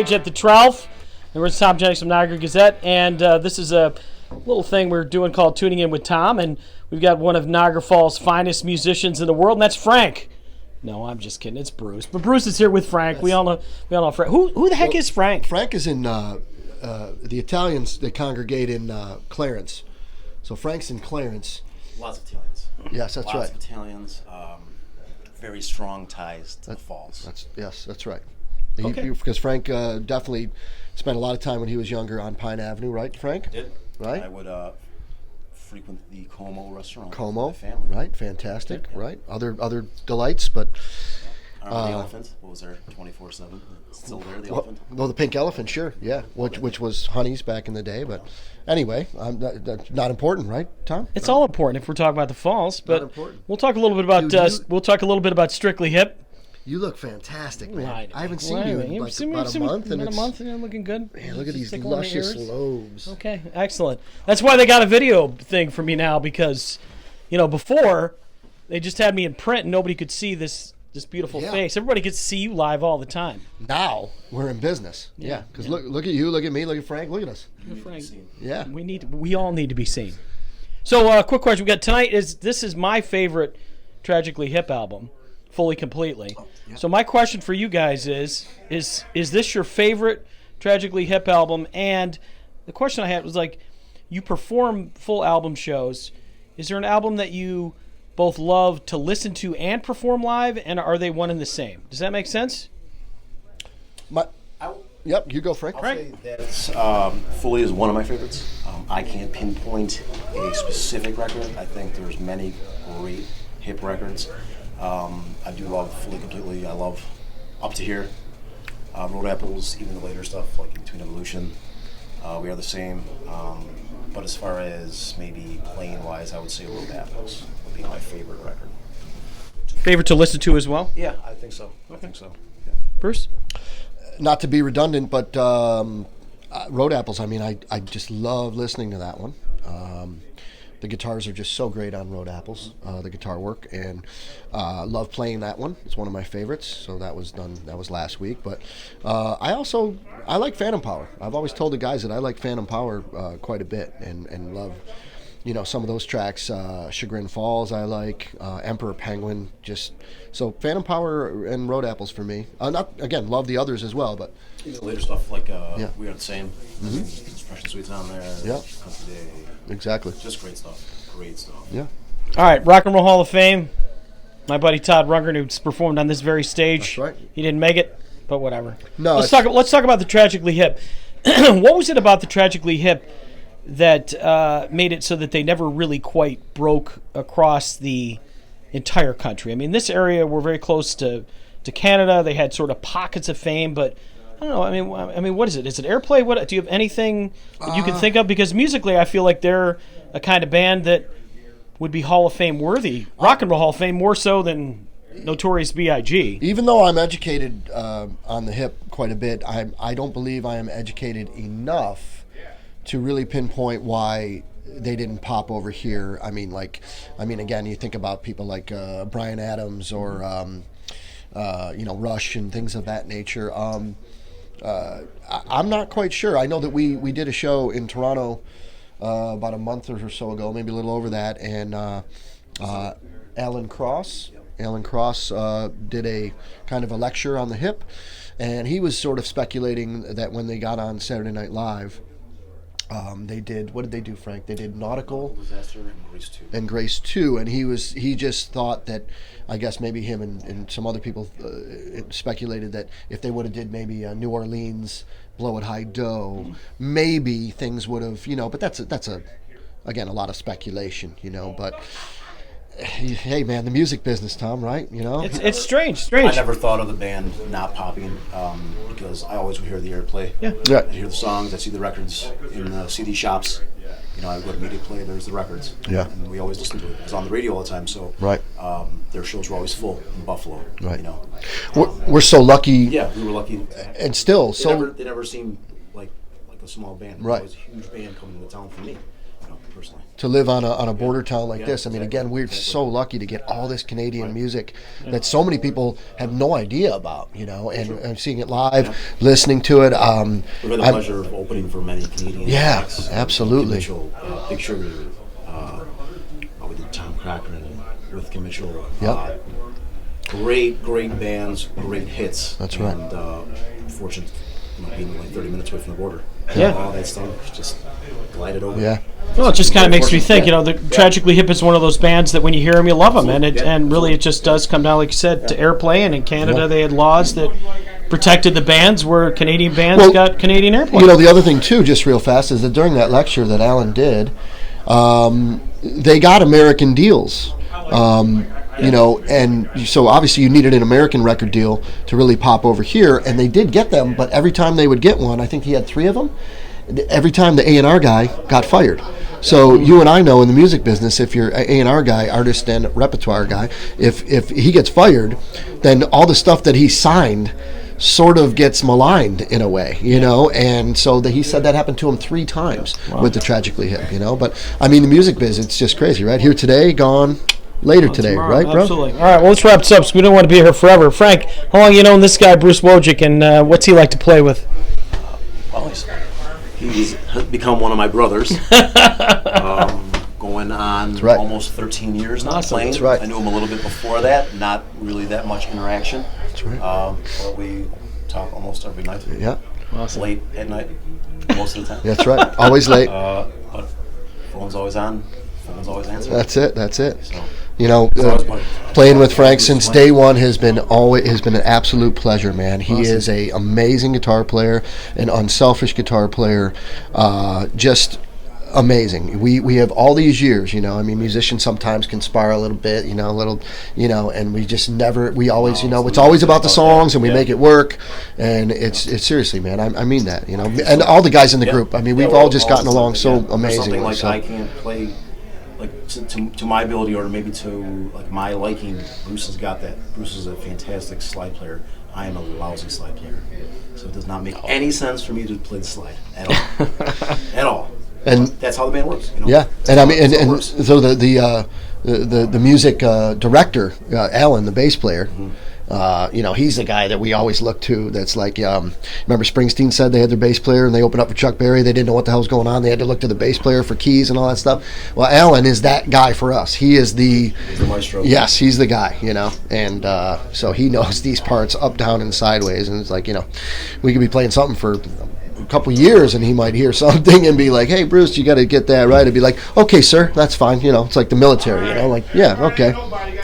Backstage at the 12th. And we're Tom Jennings from Niagara Gazette, and this is a little thing we're doing called Tuning In with Tom, and we've got one of Niagara Falls' finest musicians in the world, and that's Frank. No, I'm just kidding. It's Bruce. But Bruce is here with Frank. We all know Frank. Who the heck is Frank? Frank is in the Italians. They congregate in Clarence, so Frank's in Clarence. Lots of Italians. Yes, that's right. Lots of Italians. Very strong ties to the falls. That's right. Okay. Because Frank definitely spent a lot of time when he was younger on Pine Avenue, right, Frank? I did. Right. I would frequent the Como restaurant. Como, with my family. right? Fantastic, Yeah. right? Other delights, but The elephant. What was there? 24/7. Still there. The elephant. well, the pink elephant, sure, yeah, which was Honey's back in the day, but anyway, that's not important, right, Tom? It's all important if we're talking about the falls, but Not important. we'll talk a little bit about Dude, Strictly Hip. You look fantastic, man. I haven't seen Well, you anyway, in you've seen me- about a month, and about it's a month, and I'm looking good. man, look at Just these tickling my luscious ears. lobes. Okay, excellent. That's why they got a video thing for me now, because, before they just had me in print and nobody could see this beautiful Yeah. face. Everybody gets to see you live all the time. Now we're in business. Yeah, because look at you, look at me, look at Frank, look at us. Frank, Yeah. we all need to be seen. So, quick question we got tonight this is my favorite Tragically Hip album, fully completely. So my question for you guys is this your favorite Tragically Hip album? And the question I had was, like, you perform full album shows. Is there an album that you both love to listen to and perform live, and are they one and the same? Does that make sense? Yep, you go, Frank. I'll say that's Fully is one of my favorites. I can't pinpoint a specific record. I think there's many great hip records. I do love Fully completely. I love Up to Here, Road Apples, even the later stuff like In Between Evolution. We Are the Same. But as far as maybe playing wise, I would say Road Apples would be my favorite record. Favorite to listen to as well? Yeah, I think so. I think so. Yeah. Bruce? Not to be redundant, but Road Apples, I mean, I just love listening to that one. The guitars are just so great on Road Apples, the guitar work, and love playing that one. It's one of my favorites, so that was last week. But I like Phantom Power. I've always told the guys that I like Phantom Power quite a bit, and love some of those tracks. Chagrin Falls I like, Emperor Penguin, so Phantom Power and Road Apples for me. Love the others as well, but The later stuff like We Are the Same. Fresh and Sweet's on there. Yeah. Country Day. exactly. Just great stuff. Great stuff. Yeah. All right, Rock and Roll Hall of Fame. My buddy Todd Rundgren, who's performed on this very stage. That's right. He didn't make it, but whatever. No, let's talk about the Tragically Hip. What was it about the Tragically Hip that made it so that they never really quite broke across the entire country? I mean, this area, we're very close to Canada. They had sort of pockets of fame, but I don't know. I mean, what is it? Is it airplay? What do you have anything that you can think of? Because musically, I feel like they're a kind of band that would be Hall of Fame worthy, Rock and Roll Hall of Fame more so than Notorious B.I.G. Even though I'm educated on the hip quite a bit, I don't believe I am educated enough to really pinpoint why they didn't pop over here. Again, you think about people like Bryan Adams or Rush and things of that nature. I'm not quite sure. I know that we did a show in Toronto about a month or so ago, maybe a little over that, and Alan Cross did a kind of a lecture on the hip, and he was sort of speculating that when they got on Saturday Night Live, they did, what did they do, Frank? They did Nautical Disaster and Grace 2, and he just thought that, I guess maybe him and some other people speculated that if they would have did maybe New Orleans, Blow It High Dough, maybe things would have, but that's again a lot of speculation, but hey man, the music business, Tom, right? It's strange. I never thought of the band not popping because I always would hear the airplay. Yeah. I'd hear the songs, I'd see the records in the CD shops. I would go to Media Play, there's the records. Yeah. And we always listened to it. It was on the radio all the time, so right. Their shows were always full in Buffalo. Right. We're so lucky. Yeah, we were lucky. And still, they never seemed like a small band. Right. It was a huge band coming into town for me. personally. To live on a border town like this. I mean, again, we're so lucky to get all this Canadian music that so many people have no idea about, and seeing it live, listening to it. We've had the pleasure of opening for many Canadian acts. Absolutely. Mitchell, Big Sugar, we did Tom Cochran with Kim Mitchell. Yep. Great bands, great hits. That's right. And fortunate, being like 30 minutes away from the border. Yeah. All that stuff just glided over. Yeah. Well, it just kind of makes me think, the Tragically Hip is one of those bands that when you hear them, you love them, and really it just does come down, like you said, to airplay. And in Canada, they had laws that protected the bands where Canadian bands got Canadian airplay. The other thing too, just real fast, is that during that lecture that Alan did, they got American deals. And so obviously you needed an American record deal to really pop over here, and they did get them, but every time they would get one, I think he had 3 of them, every time the A&R guy got fired. So you and I know in the music business, if you're an A&R guy, artist and repertoire guy, if he gets fired, then all the stuff that he signed sort of gets maligned in a way, and so he said that happened to him 3 times with the Tragically Hip, But I mean, the music biz, it's just crazy, right? Here today, gone later today, tomorrow. Right, bro? Absolutely. All right, well, let's wrap this up because we don't want to be here forever. Frank, how long you known this guy, Bruce Wojick, and what's he like to play with? Well, he's become one of my brothers. Going on almost 13 years now playing. That's right. I knew him a little bit before that, not really that much interaction. That's right. But we talk almost every night. Yeah. Awesome. Late at night, most of the time. That's right. Always late. But phone's always on. Phone's always answered. That's it. So, playing with Frank since day one has been an absolute pleasure, man. He is an amazing guitar player, an unselfish guitar player, just amazing. We have all these years, musicians sometimes can spar a little bit, and we just never, we always, it's always about the songs, and we make it work, and it's seriously, man, I mean that, and all the guys in the group, I mean, we've all just gotten along so amazingly. Like I can't play like to my ability, or maybe to like my liking. Bruce has got that. Bruce is a fantastic slide player. I am a lousy slide player, so it does not make any sense for me to play the slide at all. At all. And that's how the band works. Yeah, and I mean, and so the music director, Alan, the bass player. Mm-hmm. He's the guy that we always look to. That's like, remember Springsteen said they had their bass player and they opened up for Chuck Berry. They didn't know what the hell was going on. They had to look to the bass player for keys and all that stuff. Well, Alan is that guy for us. He is he's the maestro. Yes, he's the guy. And so he knows these parts up, down, and sideways. And it's like, we could be playing something for a couple years and he might hear something and be like, hey Bruce, you got to get that right. I'd be like, okay sir, that's fine. It's like the military, like, yeah, okay.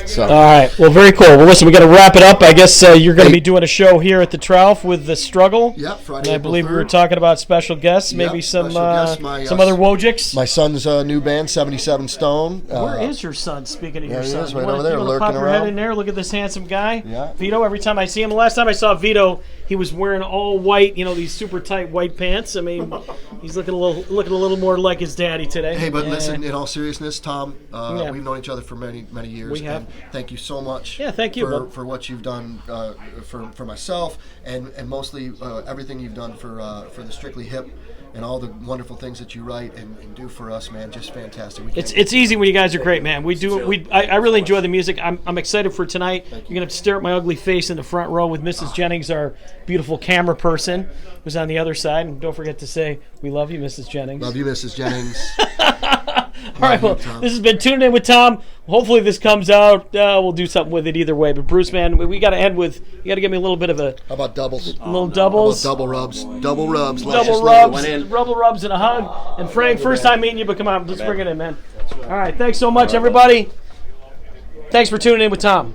So all right, well, very cool. Well, listen, we got to wrap it up. I guess you're going to be doing a show here at the Trough with The Struggle. Yep, Friday, and I believe we were talking about special guests, maybe some other Wojicks. My son's new band, 77 Stone. Where is your son, speaking of your son? He is, right over there, lurking pop your around. head in there, look at this handsome guy. Yeah. Vito, every time I see him, the last time I saw Vito, he was wearing all white, these super tight white pants. I mean, he's looking a little more like his daddy today. Hey, but listen, in all seriousness, Tom, we've known each other for many, many years. We have. And thank you so much. Yeah, thank you for what you've done for myself, and mostly everything you've done for the Strictly Hip, and all the wonderful things that you write and do for us, man. Just fantastic. It's easy when you guys are great, man. I really enjoy the music. I'm excited for tonight. You're gonna have to stare at my ugly face in the front row with Mrs. Jennings, our beautiful camera person, who's on the other side. And don't forget to say we love you, Mrs. Jennings. Love you, Mrs. Jennings. All right, well, this has been Tuning In with Tom. Hopefully this comes out. We'll do something with it either way. But Bruce, man, we got to end with, you got to give me a little bit of a... How about doubles? Doubles? How about double rubs? Double rubs. Double rubs and a hug. And Frank, first time meeting you, but come on, let's bring it in, man. All right, thanks so much, everybody. Thanks for tuning in with Tom.